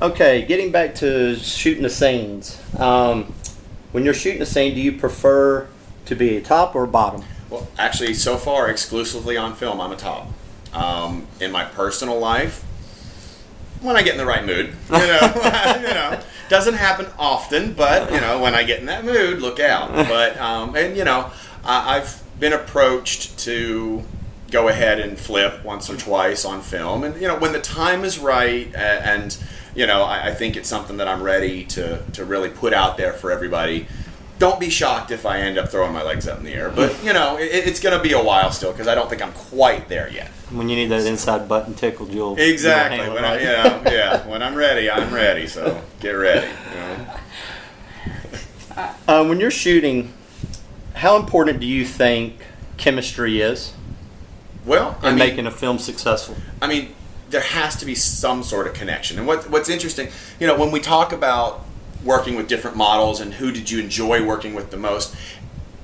Okay, getting back to shooting the scenes. When you're shooting a scene, do you prefer to be a top or a bottom? Well, actually, so far, exclusively on film, I'm a top. In my personal life, when I get in the right mood, doesn't happen often, but when I get in that mood, look out. But I've been approached to go ahead and flip once or twice on film, and when the time is right, and I think it's something that I'm ready to really put out there for everybody. Don't be shocked if I end up throwing my legs up in the air, but it's going to be a while still because I don't think I'm quite there yet. When you need that inside button tickled, you'll exactly. You'll When I'm ready, I'm ready. So get ready. When you're shooting, how important do you think chemistry is? Well, in making a film successful. I mean, there has to be some sort of connection. And what's interesting, when we talk about working with different models and who did you enjoy working with the most,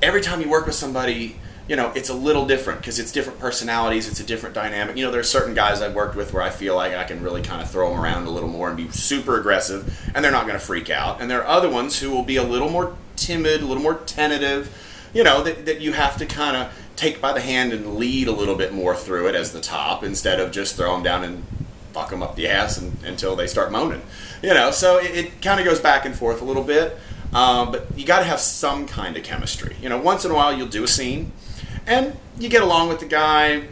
every time you work with somebody, it's a little different because it's different personalities, it's a different dynamic. There are certain guys I've worked with where I feel like I can really kind of throw them around a little more and be super aggressive, and they're not going to freak out. And there are other ones who will be a little more timid, a little more tentative, that you have to kind of take by the hand and lead a little bit more through it as the top instead of just throw them down and fuck them up the ass until they start moaning. So it kind of goes back and forth a little bit, but you got to have some kind of chemistry. Once in a while you'll do a scene and you get along with the guy.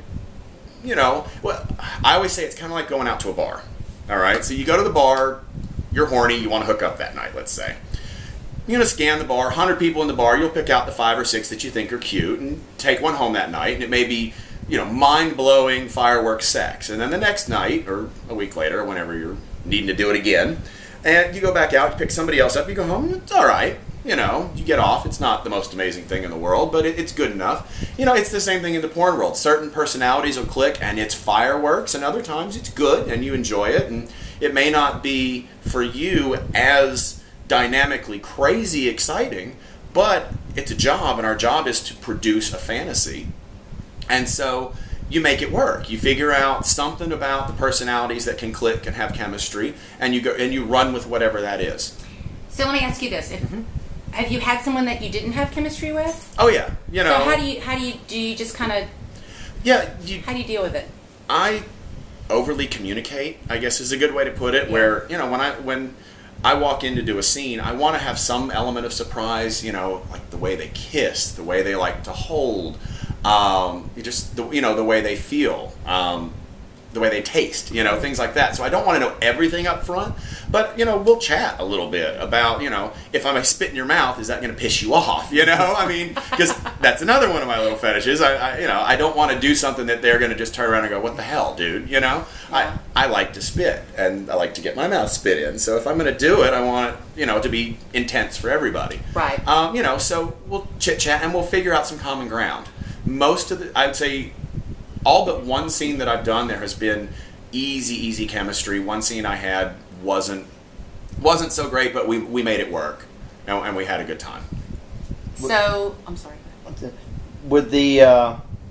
Well, I always say it's kind of like going out to a bar. All right, so you go to the bar, you're horny, you want to hook up that night, let's say. You're going to scan the bar, 100 people in the bar, you'll pick out the 5 or 6 that you think are cute and take one home that night, and it may be mind-blowing fireworks sex. And then the next night, or a week later, or whenever you're needing to do it again, and you go back out, you pick somebody else up, you go home, it's all right. You get off. It's not the most amazing thing in the world, but it's good enough. It's the same thing in the porn world. Certain personalities will click, and it's fireworks, and other times it's good, and you enjoy it, and it may not be, for you, as dynamically crazy exciting, but it's a job, and our job is to produce a fantasy. And so you make it work. You figure out something about the personalities that can click and have chemistry, and you go and you run with whatever that is. So let me ask you this: have you had someone that you didn't have chemistry with? Oh yeah, So how do you just kind of how do you deal with it? I overly communicate, I guess is a good way to put it. Yeah. Where when I walk in to do a scene, I want to have some element of surprise. Like the way they kiss, the way they like to hold. The way they feel, the way they taste, things like that. So I don't want to know everything up front, but, we'll chat a little bit about, if I spit in your mouth, is that going to piss you off? Because that's another one of my little fetishes. I don't want to do something that they're going to just turn around and go, what the hell, dude? I like to spit, and I like to get my mouth spit in. So if I'm going to do it, I want it, to be intense for everybody. Right. So we'll chit-chat, and we'll figure out some common ground. I would say all but one scene that I've done, there has been easy chemistry. One scene I had wasn't so great, but we made it work, and we had a good time. So, I'm sorry. With the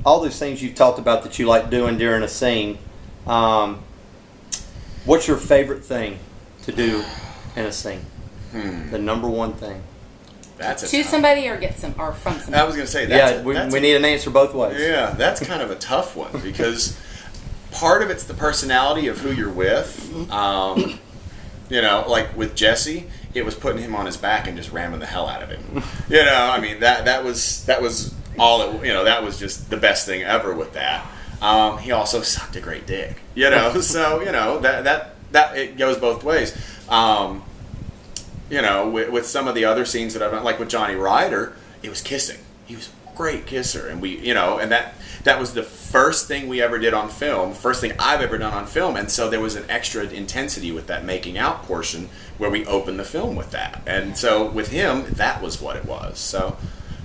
all those things you've talked about that you like doing during a scene, what's your favorite thing to do in a scene? The number one thing. To somebody or from somebody? I was going to say we need an answer both ways. Yeah, that's kind of a tough one because part of it's the personality of who you're with. Like with Jesse, it was putting him on his back and just ramming the hell out of him. That was all it. That was just the best thing ever with that. He also sucked a great dick. So that it goes both ways. With some of the other scenes that I've done, like with Johnny Ryder, it was kissing. He was a great kisser, and and that was the first thing we ever did on film, first thing I've ever done on film, and so there was an extra intensity with that making out portion where we opened the film with that, and so with him, that was what it was. So,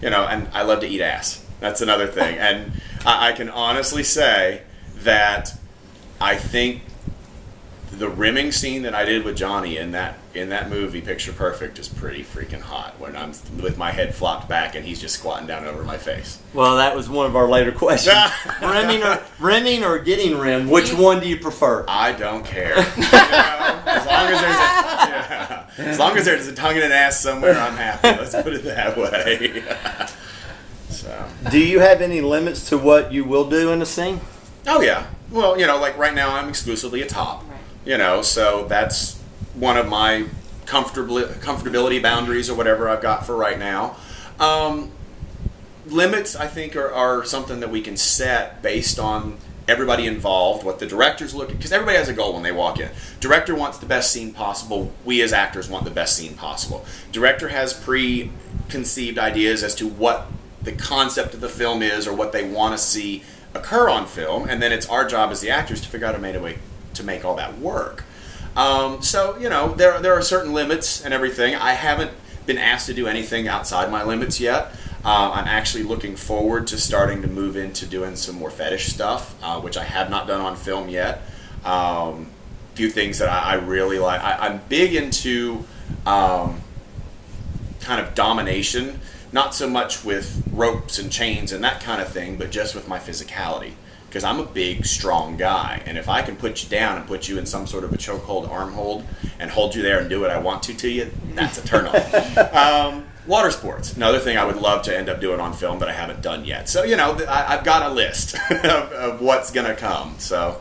and I love to eat ass. That's another thing, and I can honestly say that I think the rimming scene that I did with Johnny in that movie, Picture Perfect, is pretty freaking hot. When I'm with my head flopped back and he's just squatting down over my face. Well, that was one of our later questions. rimming or getting rimmed? Which one do you prefer? I don't care. As long as there's a tongue and an ass somewhere, I'm happy. Let's put it that way. So. Do you have any limits to what you will do in a scene? Oh yeah. Well, like right now I'm exclusively a top. Right. So that's one of my comfortability boundaries or whatever I've got for right now. Limits, I think, are something that we can set based on everybody involved, what the director's looking, because everybody has a goal when they walk in. Director wants the best scene possible. We as actors want the best scene possible. Director has preconceived ideas as to what the concept of the film is or what they want to see occur on film, and then it's our job as the actors to figure out a way to make all that work. So there are certain limits and everything. I haven't been asked to do anything outside my limits yet. I'm actually looking forward to starting to move into doing some more fetish stuff, which I have not done on film yet. Few things that I really like. I'm big into kind of domination. Not so much with ropes and chains and that kind of thing, but just with my physicality. Because I'm a big, strong guy. And if I can put you down and put you in some sort of a chokehold, arm hold, and hold you there and do what I want to you, that's a turnoff. Water sports, another thing I would love to end up doing on film that I haven't done yet. So, I've got a list of what's going to come. So,